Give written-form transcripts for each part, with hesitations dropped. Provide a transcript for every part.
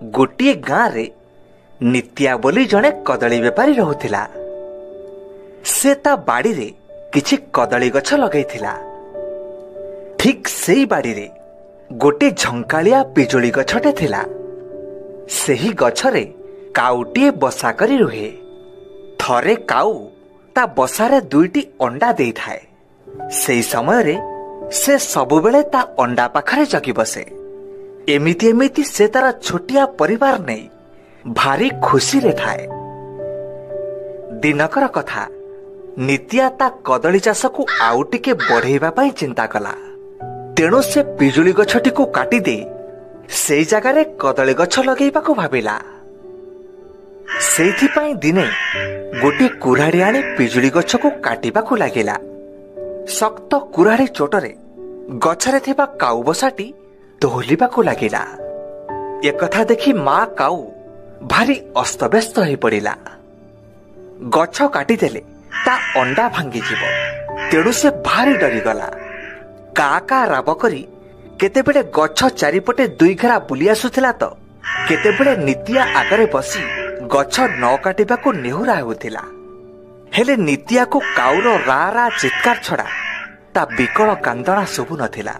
गोटे गाँव रे नित्या बोली जड़े कदली बेपारी रहुथिला। से ता बाड़ी रे किछि कदली गछ लगैथिला। ठीक सेई बाड़ी रे गोटे झंकालिया पिजुली गछटे थिला। सेही गछरे काउटीए बसा करी रुहे। थरे काउ ता बसारे दुईटी अंडा देई थाए। सेई समय रे से सबुबेले ता अंडा पाखरे जगी बसे। एमिति एमिति से तार छोटिया परिवार नहीं भारी खुशी रे थाए। दिनकर कथा नित्या ता कदली चाष को आउ टिके बढ़ेइबा पई चिंता कला। तेणु से पिजुली गछटी को काटी दे सेई जगह रे कदली गछ लगेइबा को भाबिला। सेइथिपाई दिने गोटे कुराड़ी आनी पिजुली गछ को काटिबा को लागिला। शक्त कुराड़ी चोटरे गछरे थिबा काउ बसाटी दोहलिबा को लागिला। ए कथा देखि मां काउ भारी अस्तव्यस्त हो पड़िला। गछ काटी देले ता अंडा भांगी जीव। तेणु से भारी डरी गला। का का राब करी केतेबेले गछ चारिपटे दुई घेरा बुली आसुथिला तो केतेबेले नित्या आगरे बसी गछ न काटिबा को नेहुरा होतिला। हेले नित्या को काउर रा रा चित्कार छड़ा ता बिकल कांदणा सुबु नथिला।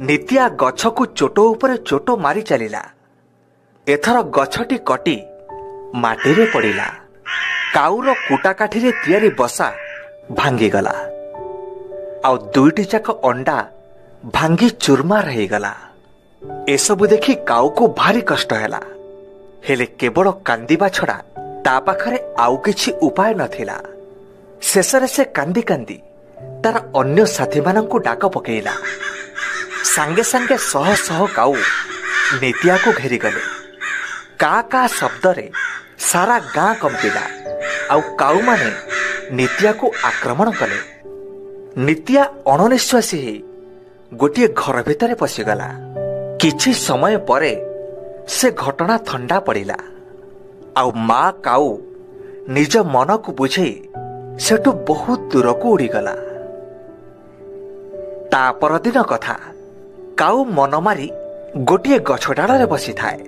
नित्या गछ को चोटो ऊपर चोटो मारी चलिला। एथर गछटी कटी माटी रे पड़िला। काउर कुटा काठी रे तियारी बसा भांगी गला। आउ दुईटी जाक अंडा भांगी चुरमार हो गला। एसबु देखि काउ को भारी कष्ट हैला। हेले केवल कांदिबा छड़ा ता पाखरे आउ किछि उपाय नथिला। शेषरे से कांदी कांदी तार अन्य साथी मानंकु डाक पकेइला। सांगे सांगे सह सह काउ नित्या को घेरी गले। का का शब्द रे सारा गां कंपिला। आउ काउ माने नित्या को आक्रमण कले। नित्या अणनिश्वासी ही गोटे घर भितर पशिगला। किछि समय परे से घटना थंडा पड़िला। आउ मां काउ निज मन को बुझे सेठु बहुत दूर को उड़ीगला। ता परदिन कथा काउ मन मारी गोटे गछ डाल बसी थाए।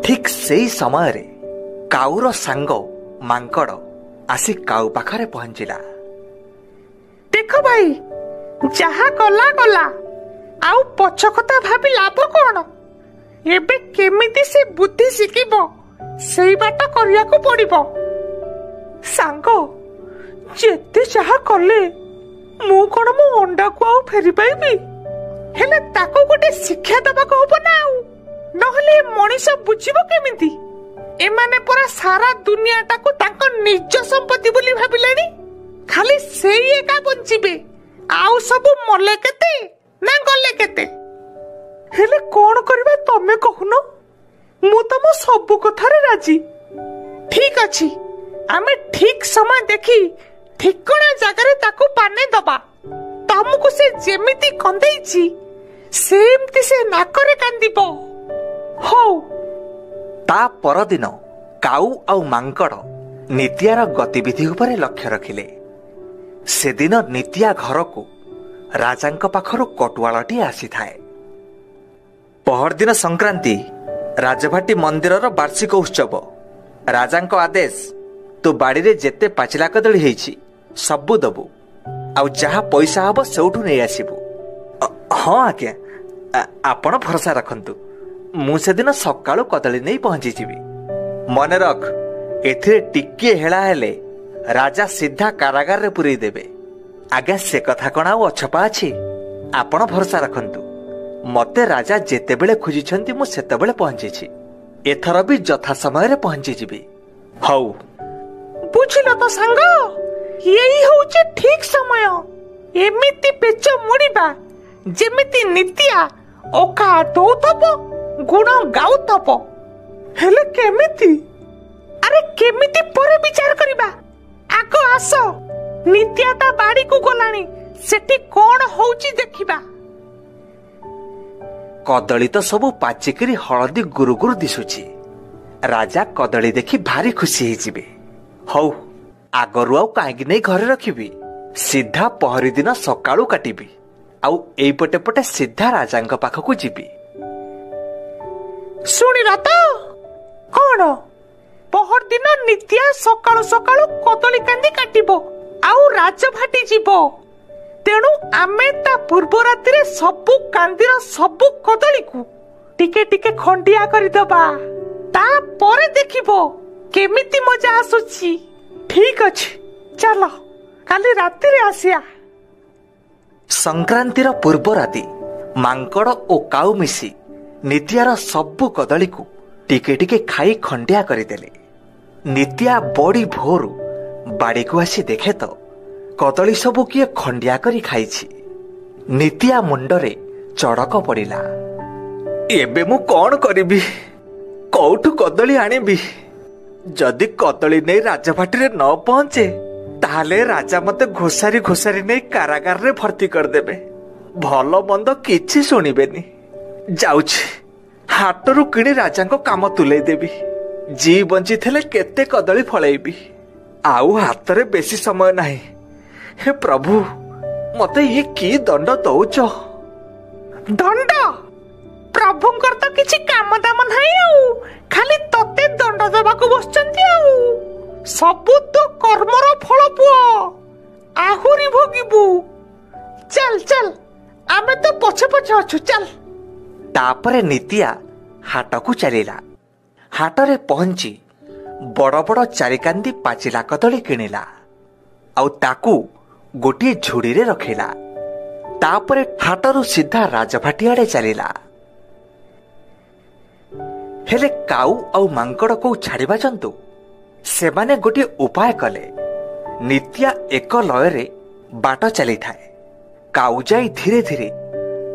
ठीक सेई समय रे काउर सांग मांकड़ आसी काउ पाखरे पहुंचिला। देखो भाई जहा गला गला आउ पछ कथा भाबी लाभ कोन। एबे केमिति से बुद्धि शिखिबो सेई बाट करिया को पड़िबो। सांग जेते जहा कले मु कोन मो अंडा को आउ फेरी पाइबी। हेले ताको गोटे शिक्षा दबा को होबो ना। आउ नहले मनीष बुझिबो केमिति। एमाने परा सारा दुनिया ताको ताको निज संपत्ति बोली भाबिलेनी। खाली सेई एका बंचिबे आउ सब मले केते ना गले केते। हेले कोन करबा तमे कहूनो। मु तम सब कथारे राजी। ठीक अछि आमे ठीक समय देखी ठिकणा जगह ताको पाने दबा। तमको से जेमिति कंदेइछि सेमति से नाकरे कांदिबो। हो ता परदिन काउ आउ मांकड़ नित्यार गतिविधि उपरे लक्ष्य रखिले। सेदिन नित्या घर को राजांक पाखरु कटुआलटी आसी थाए। पहरदिन संक्रांति राजभाटी मंदिरर वार्षिक उत्सव। राजांक आदेश तो बाड़ी रे जेते पाचिला कदली हेछि सबु दबु। आउ जहा पैसा हबो सेउठु नै आसीबु। हाँ आज्ञा आपण भरोसा रखंतु। मु सेदिन सकाळु कदली नै पहुंची जीवी। मने रख एथिरे टिके हेला हेले राजा सीधा कारागार रे पुरई देबे। आज्ञा से कथा कोन आउ अछपा अछि। आपण भरोसा रखंतु। मते राजा जेतेबेले खोजिछंती मु सेतेबेले पहुंची छी। एथर भी यथा समय रे पहुंची जीवी। हौ बुझिलो तो संग यही होउचे ठीक समय। एमिति पेच मुड़ीबा जेमिति नित्या ओका दौथबो गुण गाउथबो। हेले केमिति। अरे केमिति परे विचार करिबा। आको आसो नित्या ता बाड़ी को गलानी सेठी कोन होउची देखिबा। कदली तो सबु पाचिकरी हळदी गुरुगुरु दिसुची। राजा कदली देखि भारी खुशी हे जिबे। हौ आगरु आउ काहेकि नै घरे रखिबी। सीधा पहरी दिन सकाळु काटिबी। आउ एई पटे पटे सीधा राजांक पाखकु जिबी। ଶୁଣିଲ ତ? କଣ ପହରଦିନ ନିତ୍ୟା ସକାଳୁ ସକାଳୁ କଦଳୀ କାନ୍ଦି କାଟିବ ଆଉ ରାଜଭାଟି ଯିବ। ତେଣୁ ଆମେ ତା ପୂର୍ବ ରାତିରେ ସବୁ କାନ୍ଦିର ସବୁ କଦଳୀକୁ ଟିକେ ଟିକେ ଖଣ୍ଡିଆ କରିଦବା। ତାପରେ ଦେଖିବ କେମିତି ମଜା ଆସୁଛି। ଠିକ ଅଛି, ଚାଲ କାଲି ରାତିରେ ଆସିବା। ସଂକ୍ରାନ୍ତିର ପୂର୍ବ ରାତି ମାଙ୍କଡ଼ ଓ କାଉ ମିଶି ନିତ୍ୟାର ସବୁ କଦଳୀକୁ ଟିକେ ଟିକେ ଖାଇ ଖଣ୍ଡିଆ କରିଦେଲେ। ନିତ୍ୟା ବଡ଼ି ଭୋରୁ ବାଡ଼ିକୁ ଆସି ଦେଖେ ତ କଦଳୀ ସବୁ କିଏ ଖଣ୍ଡିଆ କରି ଖାଇଛି। ନିତ୍ୟା ମୁଣ୍ଡରେ ଚଡ଼କ ପଡ଼ିଲା। ଏବେ ମୁଁ କଣ କରିବି? କୋଉଠୁ କଦଳୀ ଆଣିବି? ଯଦି କଦଳୀ ନେଇ ରାଜଭାଟିରେ ନ ପହଞ୍ଚେ ତାହେଲେ ରାଜା ମତେ ଘୋଷାରି ଘୋଷାରି ନେଇ କାରାଗାରରେ ଭର୍ତ୍ତି କରିଦେବେ। ଭଲ ମନ୍ଦ କିଛି ଶୁଣିବେନି। ଯାଉଛି, ହାଟରୁ କିଣି ରାଜାଙ୍କ କାମ ତୁଲେଇ ଦେବି। ଜି ବଞ୍ଚିଥିଲେ କେତେ କଦଳୀ ଫଳେଇବି। ଆଉ ହାତରେ ବେଶୀ ସମୟ ନାହିଁ। ହେ ପ୍ରଭୁ, ମତେ ଇଏ କି ଦଣ୍ଡ ଦଉଛ? ଦଣ୍ଡ? ପ୍ରଭୁଙ୍କର ତ କିଛି କାମ ଦାମ ନାହିଁ, ଆଉ ଖାଲି ତତେ ଦଣ୍ଡ ଦେବାକୁ ବସିଛନ୍ତି। ଆଉ ସବୁ ତ କର୍ମର ଫଳ ପୁଅ, ଆହୁରି ଭୋଗିବୁ। ଚାଲ ଚାଲ, ଆମେ ତ ପଛେ ପଛେ ଅଛୁ, ଚାଲ। ତାପରେ ନିତ୍ୟା ହାଟକୁ ଚାଲିଲା। ହାଟରେ ପହଞ୍ଚି ବଡ଼ ବଡ଼ ଚାରିକାନ୍ଦି ପାଚିଲା କଦଳୀ କିଣିଲା ଆଉ ତାକୁ ଗୋଟିଏ ଝୁଡ଼ିରେ ରଖିଲା। ତାପରେ ହାଟରୁ ସିଧା ରାଜଭାଟି ଆଡ଼େ ଚାଲିଲା। ହେଲେ କାଉ ଆଉ ମାଙ୍କଡ଼ କୋଉ ଛାଡ଼ିବା ଜନ୍ତୁ? ସେମାନେ ଗୋଟିଏ ଉପାୟ କଲେ। ନିତ୍ୟା ଏକ ଲୟରେ ବାଟ ଚାଲିଥାଏ। କାଉ ଯାଇ ଧୀରେ ଧୀରେ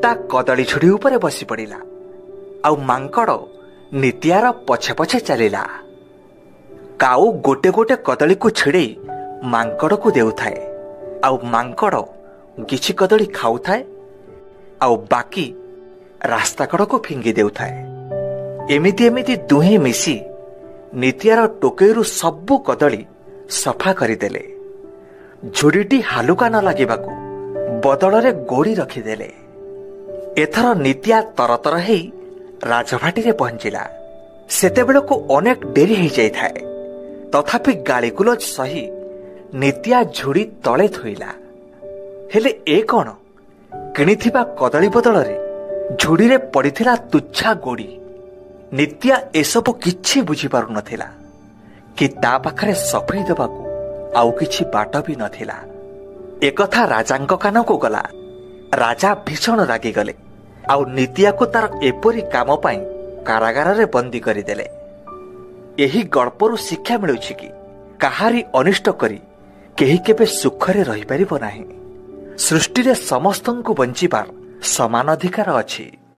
ତା କଦଳୀ ଝୁଡ଼ି ଉପରେ ବସି ପଡ଼ିଲା ଆଉ ମାଙ୍କଡ଼ ନିତ୍ୟାର ପଛେ ପଛେ ଚାଲିଲା। କାଉ ଗୋଟେ ଗୋଟେ କଦଳୀକୁ ଛିଡ଼େଇ ମାଙ୍କଡ଼କୁ ଦେଉଥାଏ ଆଉ ମାଙ୍କଡ଼ କିଛି କଦଳୀ ଖାଉଥାଏ ଆଉ ବାକି ରାସ୍ତା କଡ଼କୁ ଫିଙ୍ଗି ଦେଉଥାଏ। ଏମିତି ଏମିତି ଦୁହେଁ ମିଶି ନିତ୍ୟାର ଟୋକେଇରୁ ସବୁ କଦଳୀ ସଫା କରିଦେଲେ। ଝୁଡ଼ିଟି ହାଲୁକା ନ ଲାଗିବାକୁ ବଦଳରେ ଗୋଡ଼ି ରଖିଦେଲେ। ଏଥର ନିତ୍ୟା ତରତର ହେଇ ରାଜଭାଟିରେ ପହଞ୍ଚିଲା। ସେତେବେଳକୁ ଅନେକ ଡେରି ହେଇଯାଇଥାଏ। ତଥାପି ଗାଳିଗୁଲଜ ସହି ନିତ୍ୟା ଝୁଡ଼ି ତଳେ ଥୋଇଲା। ହେଲେ ଏ କଣ? କିଣିଥିବା କଦଳୀ ବଦଳରେ ଝୁଡ଼ିରେ ପଡ଼ିଥିଲା ତୁଚ୍ଛା ଗୋଡ଼ି। ନିତ୍ୟା ଏସବୁ କିଛି ବୁଝିପାରୁନଥିଲା କି ତା ପାଖରେ ସଫେଇ ଦେବାକୁ ଆଉ କିଛି ବାଟ ବି ନଥିଲା। ଏକଥା ରାଜାଙ୍କ କାନକୁ ଗଲା। ରାଜା ଭୀଷଣ ରାଗିଗଲେ ଆଉ ନିତ୍ୟାକୁ ତାର ଏପରି କାମ ପାଇଁ କାରାଗାରରେ ବନ୍ଦୀ କରିଦେଲେ। ଏହି ଗଳ୍ପରୁ ଶିକ୍ଷା ମିଳୁଛି କି କାହାରି ଅନିଷ୍ଟ କରି କେହି କେବେ ସୁଖରେ ରହିପାରିବ ନାହିଁ। ସୃଷ୍ଟିରେ ସମସ୍ତଙ୍କୁ ବଞ୍ଚିବାର ସମାନ ଅଧିକାର ଅଛି।